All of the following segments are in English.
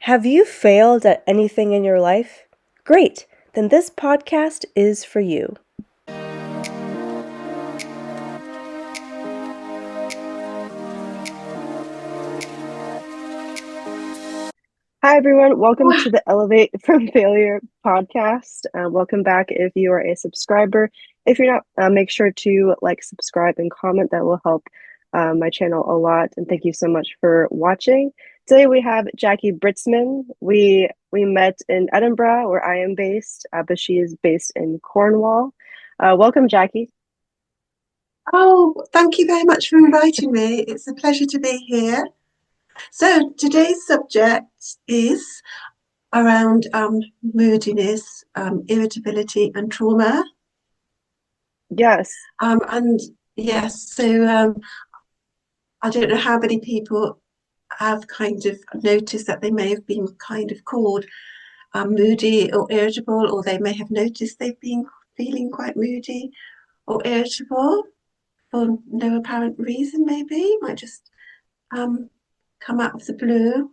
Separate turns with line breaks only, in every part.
Have you failed at anything in your life? Great, then this podcast is for you. Hi, everyone. Welcome to the Elevate from Failure podcast. Welcome back if you are a subscriber. If you're not, make sure to like, subscribe, and comment. That will help my channel a lot. And thank you so much for watching. Today we have Jackie Britzman. We met in Edinburgh, where I am based, but she is based in Cornwall. Welcome, Jackie.
Oh, thank you very much for inviting me. It's a pleasure to be here. So today's subject is around moodiness, irritability, and trauma.
Yes.
And yes, so I don't know how many people have kind of noticed that they may have been kind of called moody or irritable, or they may have noticed they've been feeling quite moody or irritable for no apparent reason, maybe. It might just come out of the blue.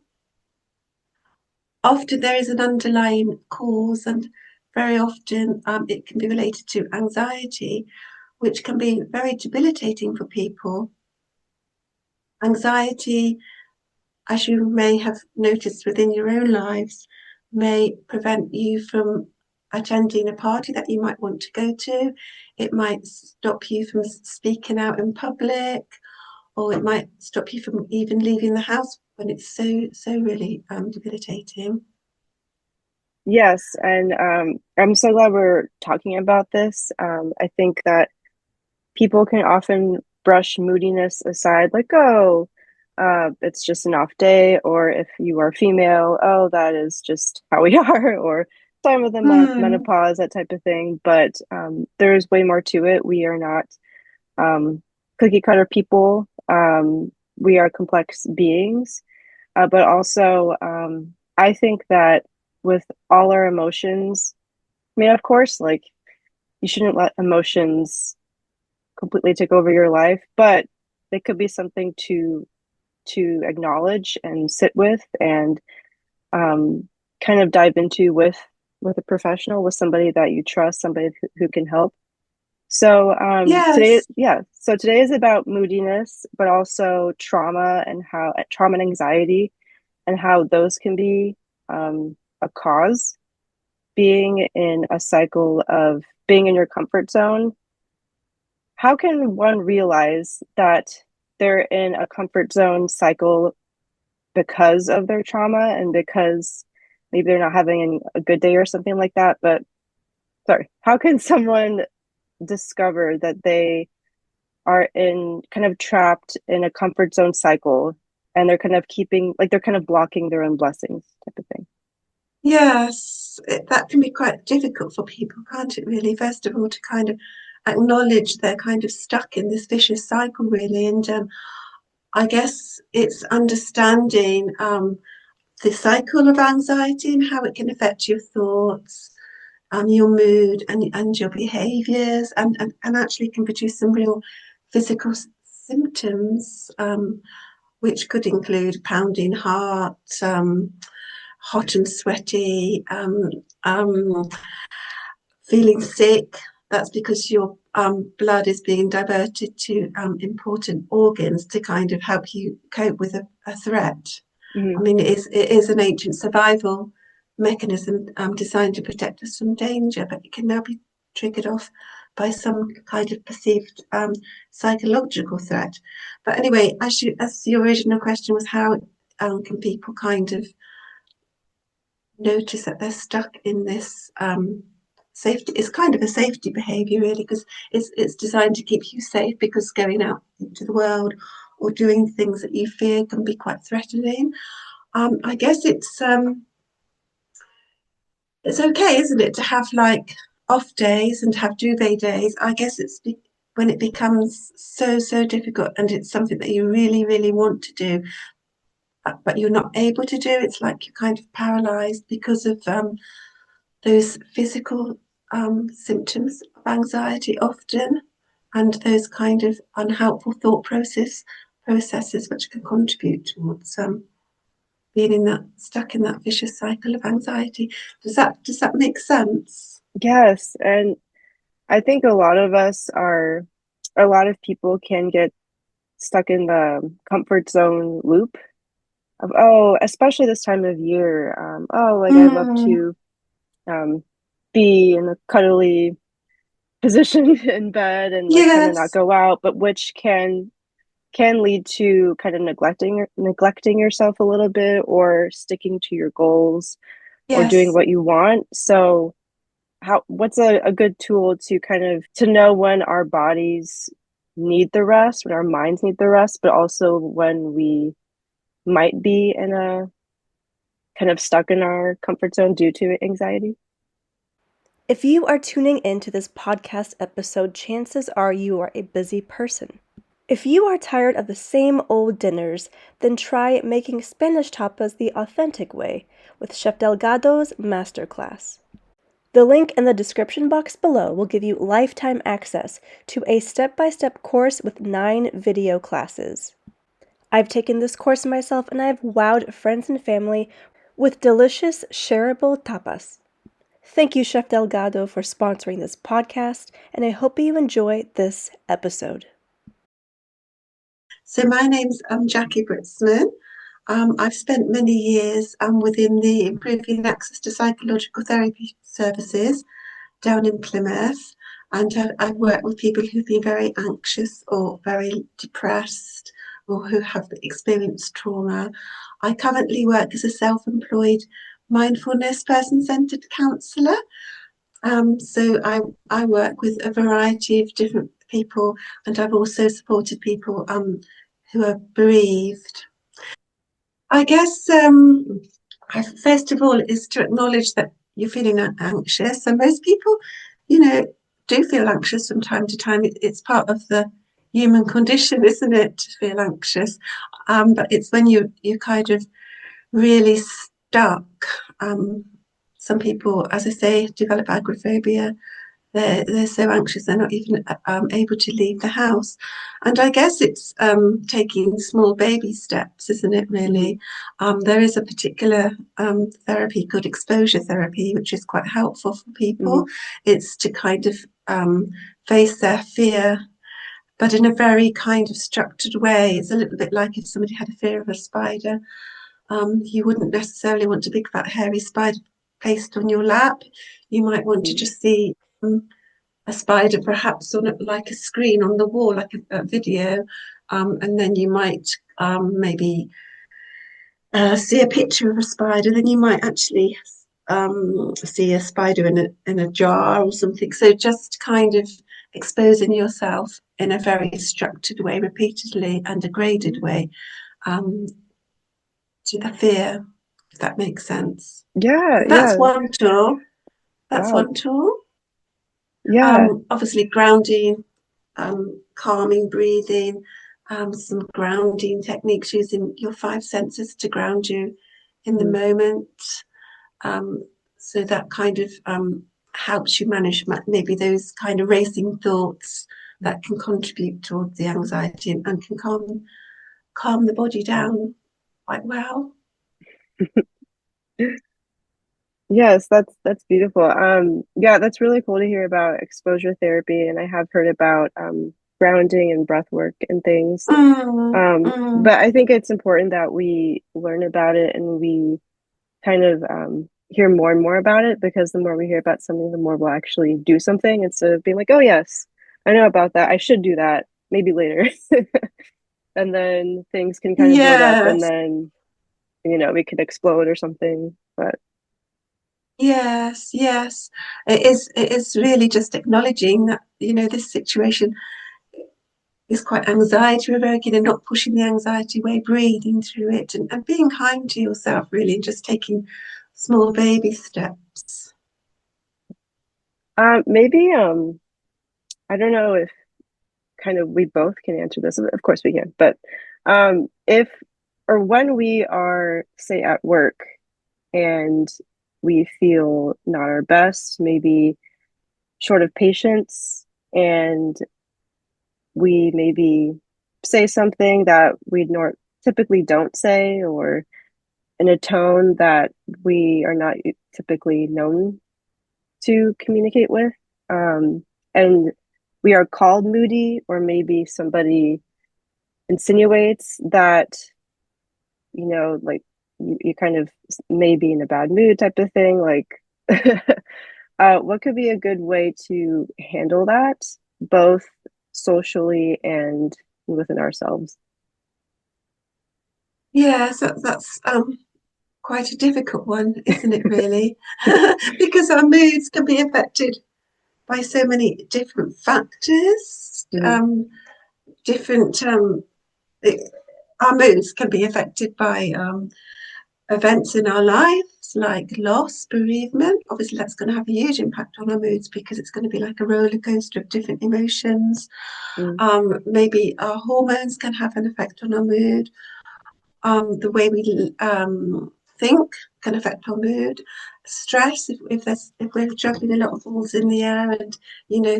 Often there is an underlying cause, and very often it can be related to anxiety, which can be very debilitating for people. Anxiety, as you may have noticed within your own lives, may prevent you from attending a party that you might want to go to. It might stop you from speaking out in public, or it might stop you from even leaving the house when it's so really debilitating.
Yes, and I'm so glad we're talking about this. I think that people can often brush moodiness aside, like, oh, it's just an off day, or if you are female, oh, that is just how we are, or time of the
Hmm.
menopause, that type of thing. But there's way more to it. We are not cookie cutter people. We are complex beings. But also, I think that with all our emotions, I mean, of course, like, you shouldn't let emotions completely take over your life, but they could be something to acknowledge and sit with, and kind of dive into with a professional, with somebody that you trust, somebody who can help. So
Yes.
so today is about moodiness, but also trauma and anxiety, and how those can be a cause. Being in a cycle of being in your comfort zone, how can one realize that they're in a comfort zone cycle because of their trauma, and because maybe they're not having a good day or something like that? But sorry, how can someone discover that they are in kind of trapped in a comfort zone cycle, and they're kind of they're kind of blocking their own blessings, type of thing?
Yes, that can be quite difficult for people, can't it, really? First of all, to kind of acknowledge they're kind of stuck in this vicious cycle, really. And I guess it's understanding the cycle of anxiety and how it can affect your thoughts, your mood, and your behaviors, and actually can produce some real physical symptoms, which could include pounding heart, hot and sweaty, feeling sick. That's because your blood is being diverted to important organs to kind of help you cope with a threat. I
Mm-hmm.
mean, it is an ancient survival mechanism designed to protect us from danger, but it can now be triggered off by some kind of perceived psychological threat. But anyway, as the original question was, how can people kind of notice that they're stuck in this safety? It's kind of a safety behavior, really, because it's designed to keep you safe, because going out into the world or doing things that you fear can be quite threatening. I guess it's okay, isn't it, to have like off days and have duvet days. I guess when it becomes so difficult and it's something that you really want to do, but you're not able to do. It's like you're kind of paralyzed because of those physical symptoms of anxiety often, and those kind of unhelpful thought processes which can contribute towards being in that stuck in that vicious cycle of anxiety. Does that make sense?
Yes, and I think a lot of people can get stuck in the comfort zone loop of, oh, especially this time of year, oh, like I love
Mm,
to um, be in a cuddly position in bed and like kind of not
yes,
go out, but which can lead to kind of neglecting yourself a little bit or sticking to your goals or doing
yes.
what you want. So what's a good tool to kind of to know when our bodies need the rest, when our minds need the rest, but also when we might be in a kind of stuck in our comfort zone due to anxiety?
If you are tuning into this podcast episode, chances are you are a busy person. If you are tired of the same old dinners, then try making Spanish tapas the authentic way with Chef Delgado's masterclass. The link in the description box below will give you lifetime access to a step-by-step course with 9 video classes. I've taken this course myself and I've wowed friends and family with delicious shareable tapas. Thank you, Chef Delgado, for sponsoring this podcast, and I hope you enjoy this episode.
So my name's Jackie Britzman. I've spent many years within the Improving Access to Psychological Therapy Services down in Plymouth, and I've worked with people who've been very anxious or very depressed or who have experienced trauma. I currently work as a self-employed mindfulness person-centred counsellor. So I work with a variety of different people, and I've also supported people who are bereaved. I guess first of all is to acknowledge that you're feeling anxious, and most people, you know, do feel anxious from time to time. It's part of the human condition, isn't it, to feel anxious? But it's when you kind of really stuck. Um, some people, as I say, develop agoraphobia. They're so anxious they're not even able to leave the house. And I guess it's taking small baby steps, isn't it,
Mm-hmm.
really? There is a particular therapy called exposure therapy, which is quite helpful for
Mm-hmm.
people. It's to kind of face their fear, but in a very kind of structured way. It's a little bit like if somebody had a fear of a spider. You wouldn't necessarily want a big fat hairy spider placed on your lap. You might want to
Mm-hmm.
just see a spider perhaps on like a screen on the wall, like a video, and then you might maybe see a picture of a spider. Then you might actually see a spider in a jar or something. So just kind of exposing yourself in a very structured way, repeatedly, and a graded way um, to the fear, if that makes sense.
Yeah,
So that's
yeah.
one tool. That's
Wow.
one tool.
Yeah.
Obviously, grounding, calming breathing, some grounding techniques using your five senses to ground you in the
Mm-hmm.
moment. Um, so that kind of helps you manage maybe those kind of racing thoughts that can contribute towards the anxiety and can calm the body down quite well.
Yes, that's beautiful. Yeah, that's really cool to hear about exposure therapy, and I have heard about grounding and breath work and things.
Mm, mm,
But I think it's important that we learn about it and we kind of hear more and more about it because the more we hear about something, the more we'll actually do something instead of being like, oh, yes, I know about that. I should do that maybe later. And then things can kind of build up and
yes,
then, we could explode or something. But
yes, yes. It is really just acknowledging that, this situation is quite anxiety provoking and not pushing the anxiety away, breathing through it and being kind to yourself, really, and just taking small baby steps.
maybe, I don't know if kind of we both can answer this. Of course we can. But if or when we are, say, at work and we feel not our best, maybe short of patience, and we maybe say something that we typically don't say, or in a tone that we are not typically known to communicate with. And we are called moody, or maybe somebody insinuates that, like you kind of may be in a bad mood type of thing. Like, what could be a good way to handle that, both socially and within ourselves?
Yeah, so that's quite a difficult one, isn't it, really? Because our moods can be affected by so many different factors.
Mm-hmm.
Different Our moods can be affected by events in our lives, like loss, bereavement. Obviously, that's going to have a huge impact on our moods because it's going to be like a roller coaster of different emotions. Maybe our hormones can have an effect on our mood. The way we think can affect our mood. Stress, if we're juggling a lot of balls in the air and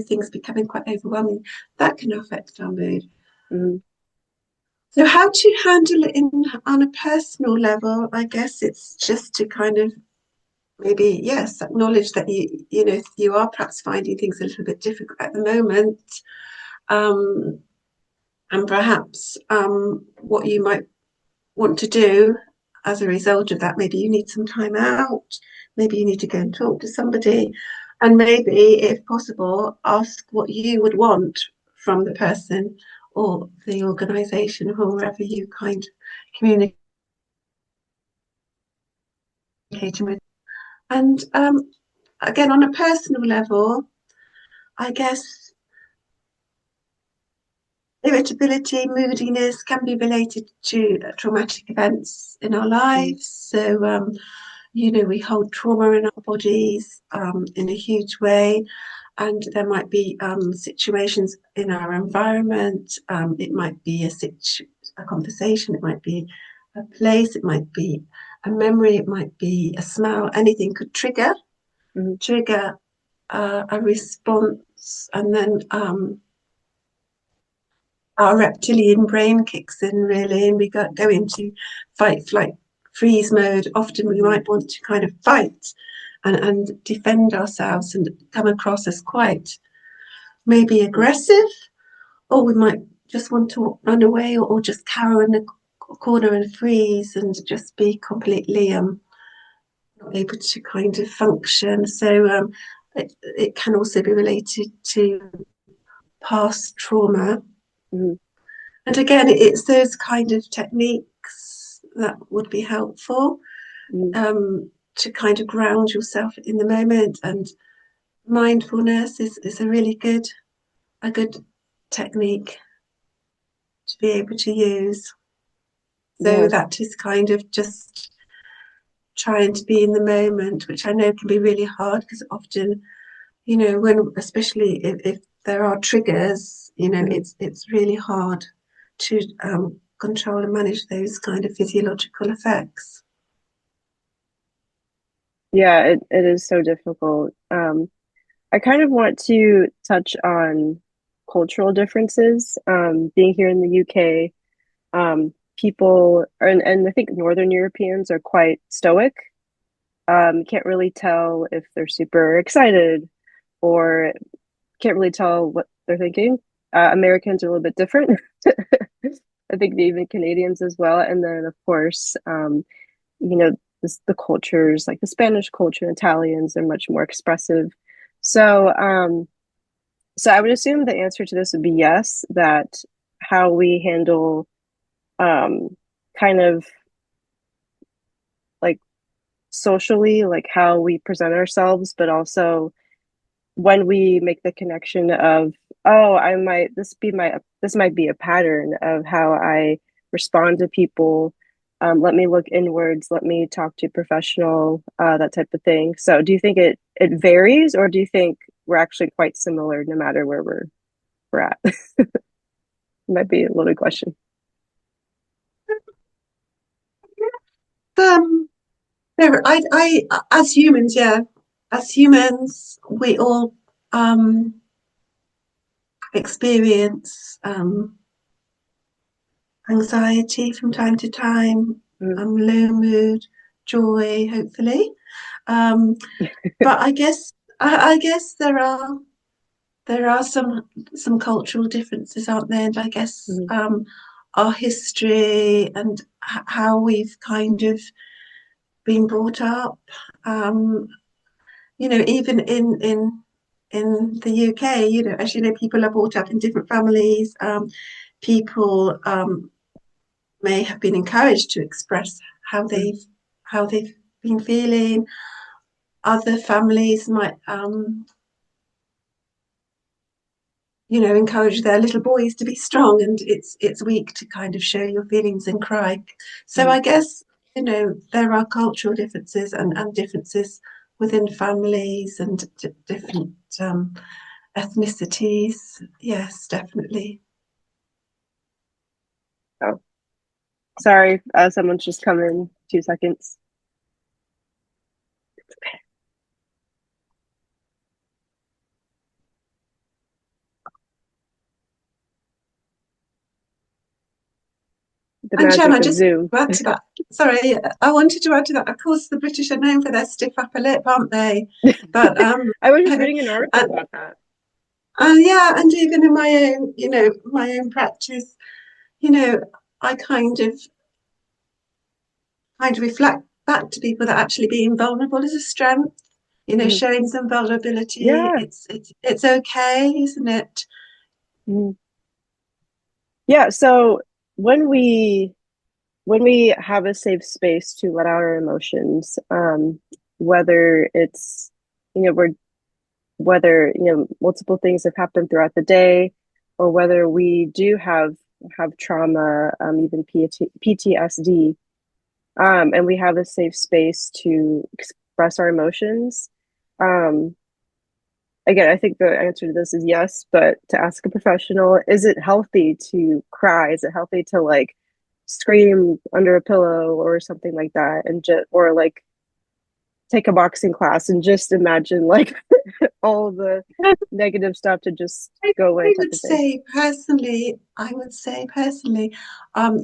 things becoming quite overwhelming, that can affect our mood.
Mm-hmm.
So how to handle it on a personal level, I guess it's just to kind of maybe, yes, acknowledge that you are perhaps finding things a little bit difficult at the moment. And perhaps what you might want to do as a result of that, maybe you need some time out, maybe you need to go and talk to somebody, and maybe, if possible, ask what you would want from the person or the organisation or whoever you kind of communicating with. And again, on a personal level, I guess irritability, moodiness can be related to traumatic events in our lives. So, we hold trauma in our bodies in a huge way. And there might be situations in our environment. It might be a conversation, it might be a place, it might be a memory, it might be a smell. Anything could trigger a response, and then our reptilian brain kicks in, really, and we go into fight, flight, freeze mode. Often we might want to kind of fight and defend ourselves and come across as quite maybe aggressive, or we might just want to run away, or just cower in the corner and freeze and just be completely not able to kind of function. So it can also be related to past trauma.
Mm-hmm.
And again, it's those kind of techniques that would be helpful to kind of ground yourself in the moment. And mindfulness is a really good technique to be able to use. So that is kind of just trying to be in the moment, which I know can be really hard, because often, especially if there are triggers, it's really hard to control and manage those kind of physiological effects.
Yeah, it is so difficult. I kind of want to touch on cultural differences. Being here in the UK, people and I think Northern Europeans are quite stoic. Can't really tell if they're super excited, or can't really tell what they're thinking. Americans are a little bit different. I think even Canadians as well. And then, of course, you know, the cultures like the Spanish culture, Italians are much more expressive. So, so I would assume the answer to this would be yes, that how we handle kind of like socially, like how we present ourselves, but also when we make the connection of, oh, I might this might be a pattern of how I respond to people. Let me look inwards. Let me talk to a professional. That type of thing. So, do you think it varies, or do you think we're actually quite similar no matter where we're at? Might be a loaded question.
I as humans, we all experience anxiety from time to time, low mood, joy, hopefully. But I guess there are some cultural differences, aren't there? And I guess our history and how we've kind of been brought up. Even in the UK, as you know, people are brought up in different families. People may have been encouraged to express how they've been feeling. Other families might encourage their little boys to be strong, and it's weak to kind of show your feelings and cry. So I guess there are cultural differences and differences within families and different ethnicities. Yes, definitely.
Oh, sorry, someone's just come in. 2 seconds. It's okay. The
And Jen,
magic
I
of
just
Zoom.
add to that. Sorry, I wanted to add to that. Of course, the British are known for their stiff upper lip, aren't they? But
I was just reading an article about that.
Yeah, and even in my own practice, I kind of reflect back to people that actually being vulnerable is a strength. Showing some vulnerability.
Yeah.
It's okay, isn't it?
Yeah. So when we have a safe space to let out our emotions, whether it's whether multiple things have happened throughout the day, or whether we do have trauma, even PTSD, and we have a safe space to express our emotions. Again, I think the answer to this is yes, but to ask a professional, is it healthy to cry? Is it healthy to like scream under a pillow or something like that, and just or like take a boxing class and just imagine like all the negative stuff to just go away
I
type
would
of thing.
say personally,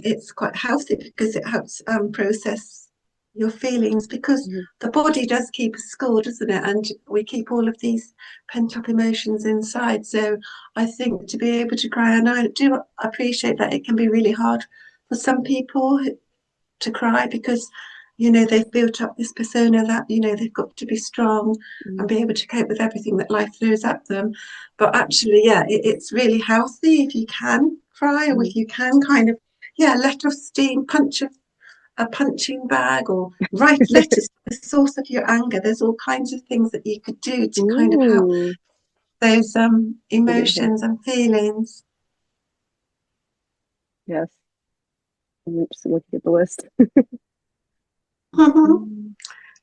it's quite healthy because it helps process your feelings, because the body does keep a score, doesn't it? And we keep all of these pent up emotions inside. So I think to be able to cry, and I do appreciate that it can be really hard for some people to cry, because they've built up this persona that they've got to be strong and be able to cope with everything that life throws at them. But actually, yeah, it's really healthy if you can cry, or if you can kind of let off steam, punch a punching bag, or write letters to the source of your anger. There's all kinds of things that you could do to kind of help those emotions and feelings.
Yes. I'm just looking at the list.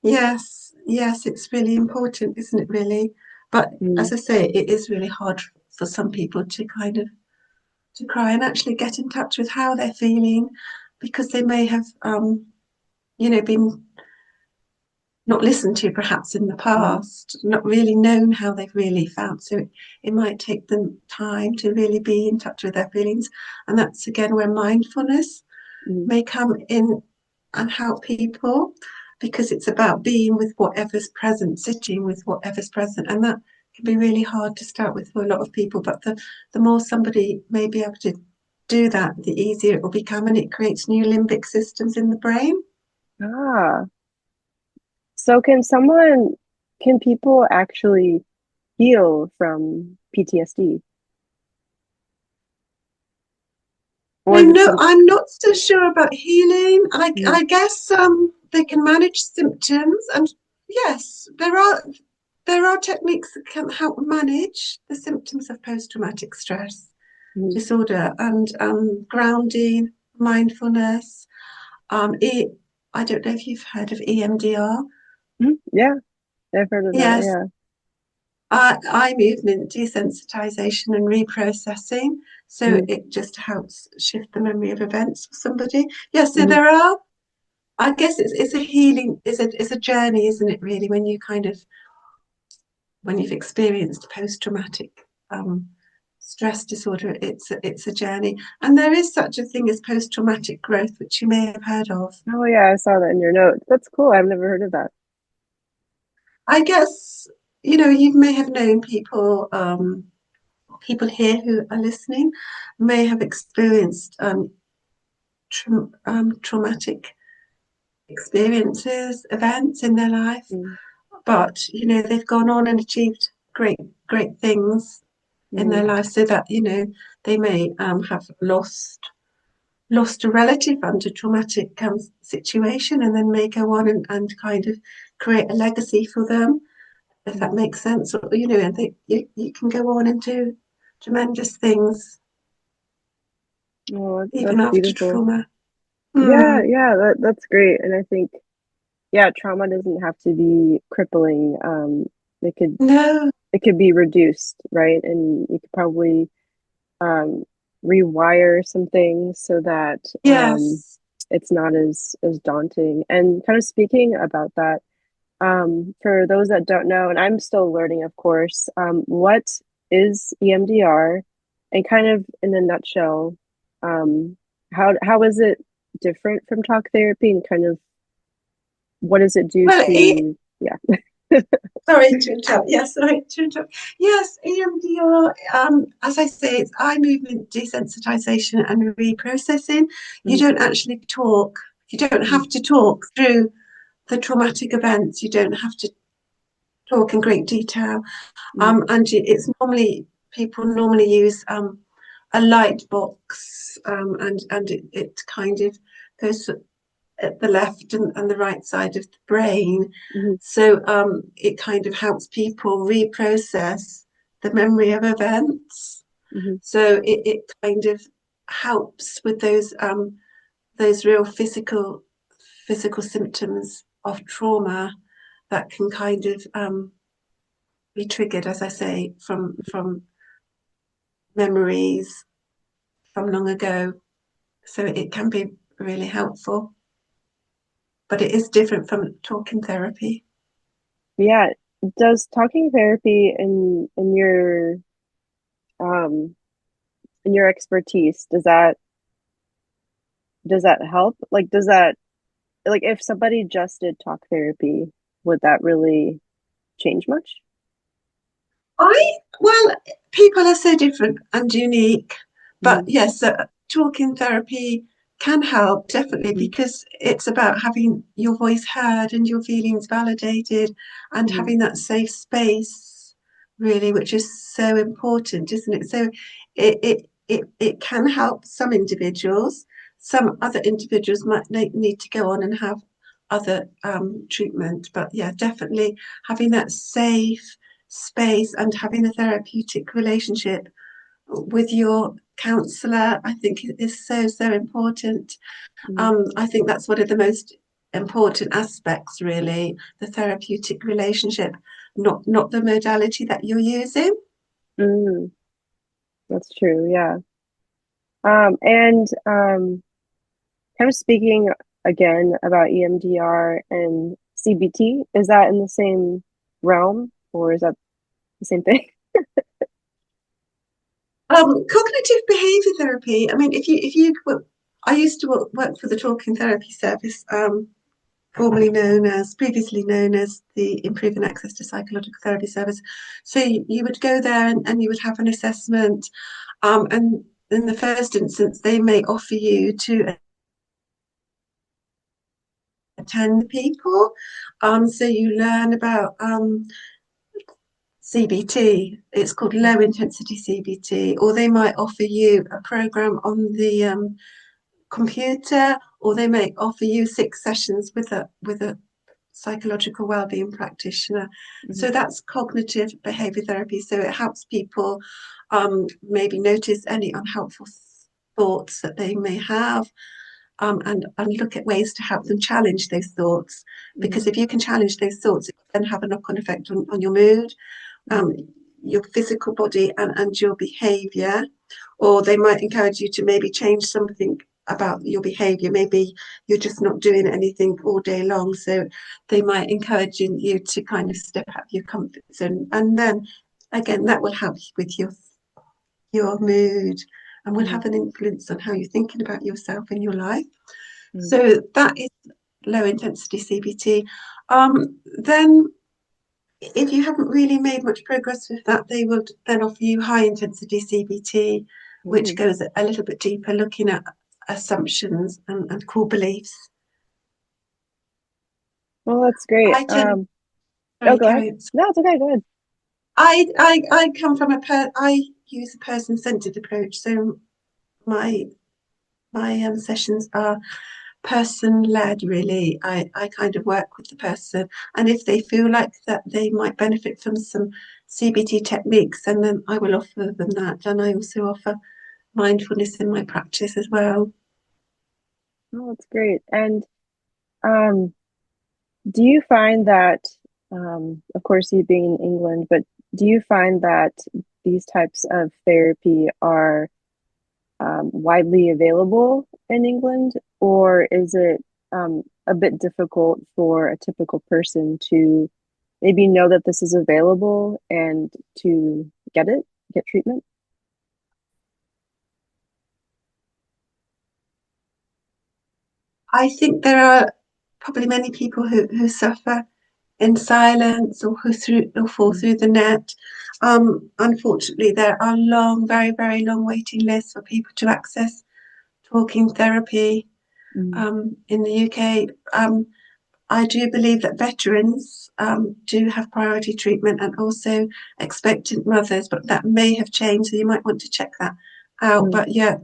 Yes, it's really important, isn't it, really? But as I say, it is really hard for some people to kind of to cry and actually get in touch with how they're feeling, because they may have been not listened to perhaps in the past, not really known how they've really felt. So it might take them time to really be in touch with their feelings. And that's again where mindfulness may come in and help people, because it's about being with whatever's present, sitting with whatever's present. And that can be really hard to start with for a lot of people. But the more somebody may be able to do that, the easier it will become, and it creates new limbic systems in the brain.
So can people actually heal from PTSD? Or is it
I'm not so sure about healing. I guess they can manage symptoms, and yes, there are techniques that can help manage the symptoms of post-traumatic stress disorder, and grounding, mindfulness. I don't know if you've heard of EMDR.
Yeah, I've heard of that. Yeah.
Eye movement desensitization and reprocessing, so it just helps shift the memory of events for somebody. So there are, I guess it's a healing, it's a journey, isn't it, really, when you've experienced post-traumatic stress disorder, it's a journey. And there is such a thing as post-traumatic growth, which you may have heard of.
Oh yeah, I saw that in your note. That's cool. I've never heard of that.
I guess, you may have known people, people here who are listening may have experienced traumatic experiences, events in their life,
Mm.
but they've gone on and achieved great things in their life, so that they may have lost a relative under traumatic situation, and then may go on and kind of create a legacy for them, if that makes sense. Or and you can go on and do tremendous things
Oh,
even
that's
after
beautiful.
trauma.
Yeah, yeah, that's great. And I think, yeah, trauma doesn't have to be crippling. It could
No,
it could be reduced, right? And you could probably um, rewire some things so that
yes.
it's not as daunting. And kind of speaking about that, for those that don't know, and I'm still learning, of course, what is EMDR, and kind of in a nutshell, um, how is it different from talk therapy, and kind of what does it do
Well,
to, yeah.
sorry to interrupt. Yes, sorry to interrupt. Yes, EMDR, as I say, it's eye movement desensitization and reprocessing. You
Mhm,
don't actually talk. You don't
mhm,
have to talk through the traumatic events. You don't have to talk in great detail.
mhm,
And it's normally, people normally use a light box, and it kind of goes at the left and the right side of the brain.
mhm,
So it kind of helps people reprocess the memory of events.
mhm,
So it kind of helps with those real physical symptoms of trauma that can kind of be triggered, as I say, from memories from long ago. So it can be really helpful, but it is different from talking therapy.
yeah. Does talking therapy um in your expertise, does that help? Like, does that, like, if somebody just did talk therapy, would that really change much?
Well, people are so different and unique, but
Hmm.
yes, talking therapy can help definitely,
Hmm.
because it's about having your voice heard and your feelings validated, and
Hmm.
having that safe space, really, which is so important, isn't it? So it can help some individuals. Some other individuals might need to go on and have other treatment, but yeah, definitely having that safe space and having a therapeutic relationship with your counsellor, I think is so important.
Hmm.
I think that's one of the most important aspects, really, the therapeutic relationship, not the modality that you're using.
Mm, that's true. Yeah. And kind of speaking again about EMDR and CBT, is that in the same realm, or is that the same thing?
Cognitive behaviour therapy. I mean, I used to work for the Talking Therapy Service, previously known as the Improving Access to Psychological Therapy Service. So you would go there, and you would have an assessment, and in the first instance, they may offer you to attend people. So you learn about CBT. It's called low intensity CBT, or they might offer you a program on the computer, or they may offer you 6 sessions with a psychological wellbeing practitioner.
Hmm.
So that's cognitive behavior therapy. So it helps people maybe notice any unhelpful thoughts that they may have, and look at ways to help them challenge those thoughts.
Hmm.
Because if you can challenge those thoughts, it can then have a knock-on effect on your mood,
Hmm.
um, your physical body, and your behavior. Or they might encourage you to maybe change something about your behavior. Maybe you're just not doing anything all day long, so they might encourage you to kind of step out of your comfort zone, and then again that will help you with your mood and will
Mm-hmm.
have an influence on how you're thinking about yourself in your life.
Mm-hmm.
So that is low intensity CBT. Then if you haven't really made much progress with that, they would then offer you high intensity CBT, which
Mm-hmm.
goes a little bit deeper, looking at assumptions and core beliefs.
Well, that's great.
I tend,
Oh,
sorry,
go ahead.
carry on.
No, it's okay. Go ahead.
I come from I use a person-centred approach. So my sessions are person-led, really. I kind of work with the person, and if they feel like that they might benefit from some CBT techniques, and then I will offer them that. And I also offer mindfulness in my practice as well.
Oh, that's great. And um, do you find that, of course, you being in England, but do you find that these types of therapy are widely available in England, or is it a bit difficult for a typical person to maybe know that this is available and to get treatment?
I think there are probably many people who suffer in silence or who fall
Mm,
through the net. Unfortunately, there are very, very long waiting lists for people to access talking therapy
mm,
in the UK. I do believe that veterans do have priority treatment, and also expectant mothers, but that may have changed, so you might want to check that out.
mm,
But yeah,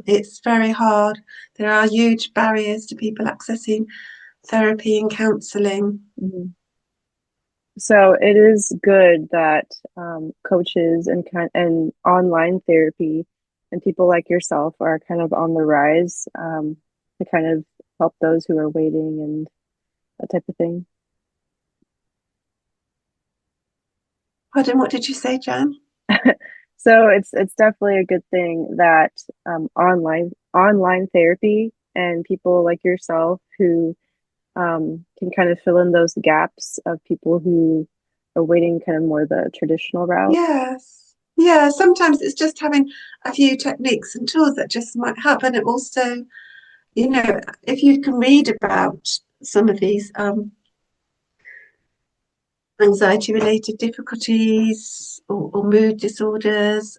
it's very hard. There are huge barriers to people accessing therapy and counselling.
mm. So it is good that coaches and online therapy and people like yourself are kind of on the rise to kind of help those who are waiting and that type of thing.
Pardon, what did you say, Jan?
So it's definitely a good thing that online therapy and people like yourself who can kind of fill in those gaps of people who are waiting kind of more the traditional route.
Yes. Yeah, sometimes it's just having a few techniques and tools that just might help. And it also, if you can read about some of these anxiety related difficulties or mood disorders,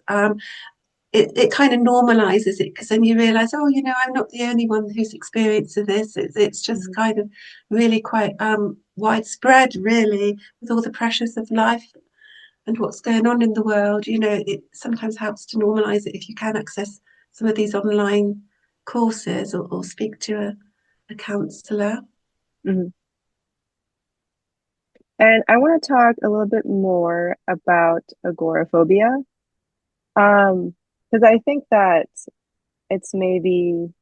it kind of normalizes it, because then you realize, oh, I'm not the only one who's experiencing this. It's just
Mhm,
kind of really quite widespread, really, with all the pressures of life and what's going on in the world. It sometimes helps to normalize it if you can access some of these online courses, or speak to a counsellor.
mhm. And I want to talk a little bit more about agoraphobia, because I think that it's maybe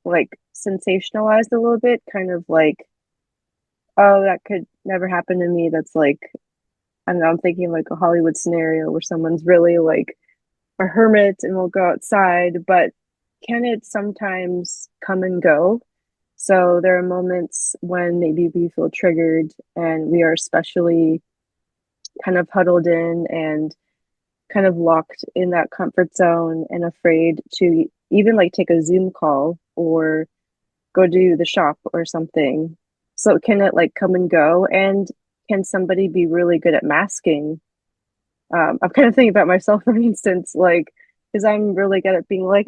like sensationalized a little bit, kind of like, oh, that could never happen to me. That's like, I don't know, I'm thinking like a Hollywood scenario where someone's really like a hermit and will go outside, but can it sometimes come and go? So there are moments when maybe we feel triggered and we are especially kind of huddled in and kind of locked in that comfort zone and afraid to even like take a Zoom call or go to the shop or something. So can it like come and go? And can somebody be really good at masking? I'm kind of thinking about myself, for instance, like, because I'm really good at being like,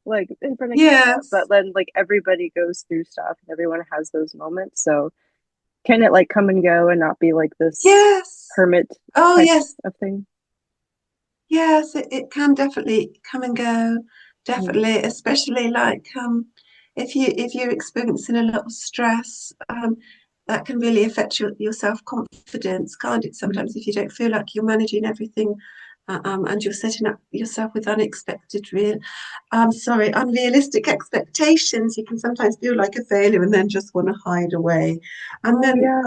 like in front of camera, but
Yes.
then like everybody goes through stuff and everyone has those moments. So can it like come and go and not be like this
Yes.
hermit
Oh,
type
yes.
of thing?
Yes, it can definitely come and go.
Mm,
Definitely, especially like if you're experiencing a lot of stress, that can really affect your self-confidence, can't it?
mm,
Sometimes if you don't feel like you're managing everything, and you're setting up yourself with unrealistic expectations, you can sometimes feel like a failure and then just want to hide away. And
oh
then,
yeah.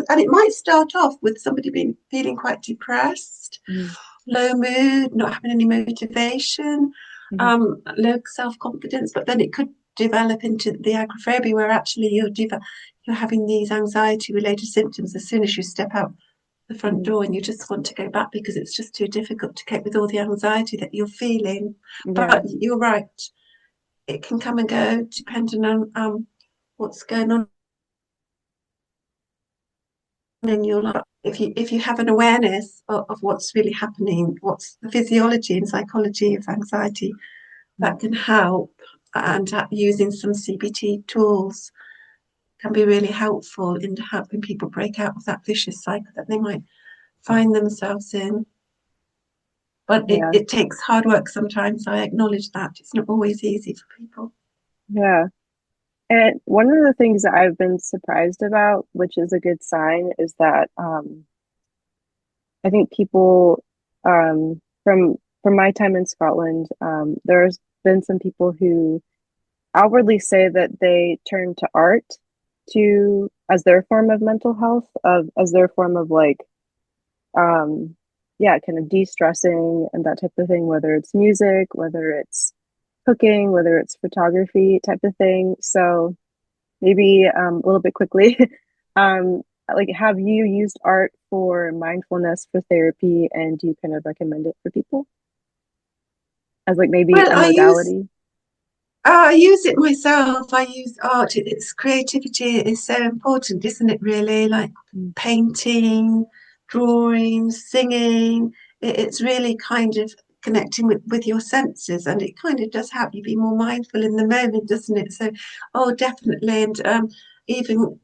and it might start off with somebody feeling quite depressed,
Mm,
low mood, not having any motivation,
mm,
low self-confidence, but then it could develop into the agoraphobia, where actually you're having these anxiety related symptoms as soon as you step out the front door and you just want to go back because it's just too difficult to cope with all the anxiety that you're feeling.
Yeah.
But you're right, it can come and go depending on what's going on in your life. If you have an awareness of what's really happening, what's the physiology and psychology of anxiety, that can help. And using some CBT tools can be really helpful in helping people break out of that vicious cycle that they might find themselves in. But
Yeah.
it takes hard work sometimes. I acknowledge that. It's not always easy for people.
Yeah. And one of the things that I've been surprised about, which is a good sign, is that I think people from my time in Scotland, there's been some people who outwardly say that they turn to art to as their form of mental health, of as their form of like yeah, kind of de-stressing and that type of thing, whether it's music, whether it's cooking, whether it's photography type of thing. So maybe a little bit quickly, like have you used art for mindfulness for therapy, and do you kind of recommend it for people as like maybe
Well,
a modality?
I use it myself. I use art. It's creativity is so important, isn't it, really? Like
Mm.
painting, drawing, singing. It's really kind of connecting with your senses, and it kind of does help you be more mindful in the moment, doesn't it? So, oh, definitely. And even,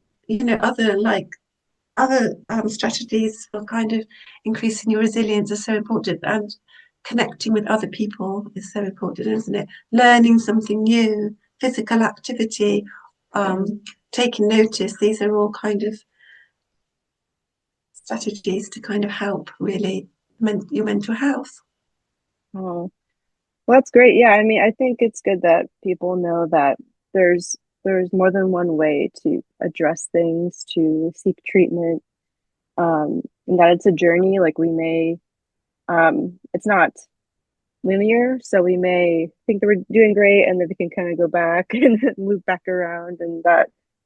other strategies for kind of increasing your resilience are so important, and connecting with other people is so important, isn't it? Learning something new, physical activity, taking notice. These are all kind of strategies to kind of help really your mental health.
Oh, well, that's great. Yeah, I mean, I think it's good that people know that there's there's more than one way to address things, to seek treatment, and that it's a journey. Like we may, it's not linear, so we may think that we're doing great, and then we can kind of go back and move back around, and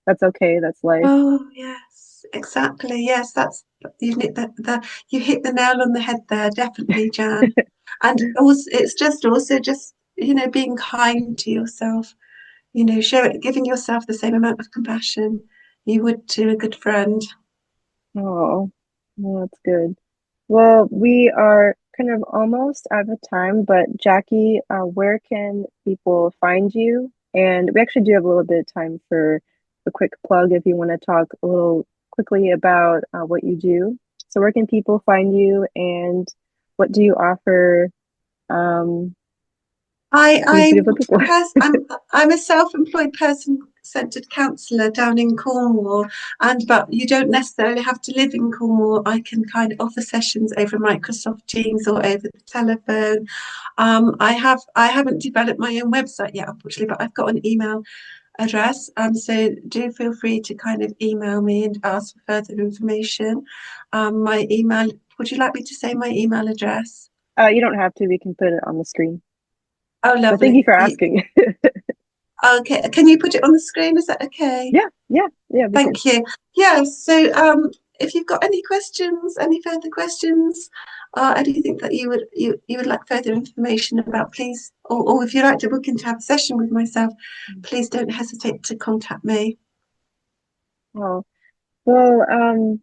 that's okay. That's life.
Oh yes, exactly. Yes, that's you hit the nail on the head there, definitely, Jan. And also, it's just being kind to yourself. Giving yourself the same amount of compassion you would to a good friend.
Oh, well, that's good. Well, we are kind of almost out of time, but Jackie, where can people find you? And we actually do have a little bit of time for a quick plug if you want to talk a little quickly about what you do. So, where can people find you, and what do you offer
I,
these
I'm
beautiful people?
a person. I'm a self-employed person-centred counsellor down in Cornwall, but you don't necessarily have to live in Cornwall. I can kind of offer sessions over Microsoft Teams or over the telephone. I haven't developed my own website yet, unfortunately, but I've got an email address. So do feel free to kind of email me and ask for further information. My email. Would you like me to say my email address?
You don't have to, we can put it on the screen.
Oh,
But thank you
lovely.
for asking.
Okay, can you put it on the screen? Is that okay?
Yeah, we can.
Thank you. Yeah, so if you've got any questions, any further questions, anything that you would like further information about, please, or if you'd like to book in to have a session with myself, please don't hesitate to contact me.
Oh, well,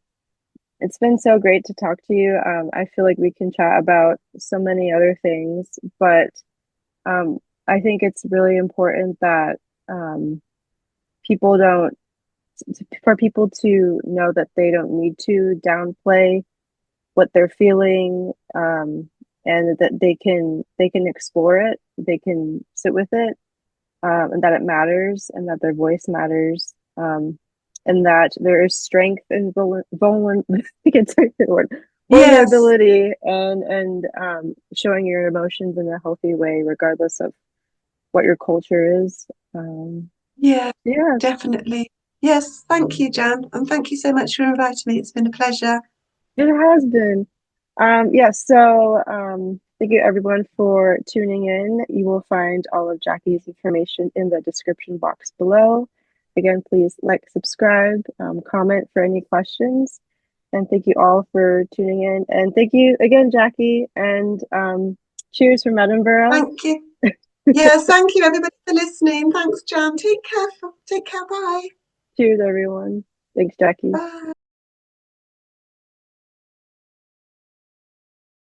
it's been so great to talk to you. I feel like we can chat about so many other things, but um, I think it's really important that people don't, for people to know that they don't need to downplay what they're feeling, and that they can explore it, they can sit with it, and that it matters, and that their voice matters, and that there is strength in I can't say the word,
Yes,
vulnerability, and showing your emotions in a healthy way, regardless of what your culture is.
yeah,
Yeah,
definitely. Yes, thank you, Jan, and thank you so much for inviting me. It's been a pleasure.
it has been. Yeah, so thank you everyone for tuning in. You will find all of Jackie's information in the description box below. Again, please like, subscribe, comment for any questions. And thank you all for tuning in. And thank you again, Jackie. And cheers from Edinburgh.
Thank you. Yes, thank you everybody for listening. Thanks, Jan. Take care. Bye.
Cheers, everyone. Thanks, Jackie.
Bye.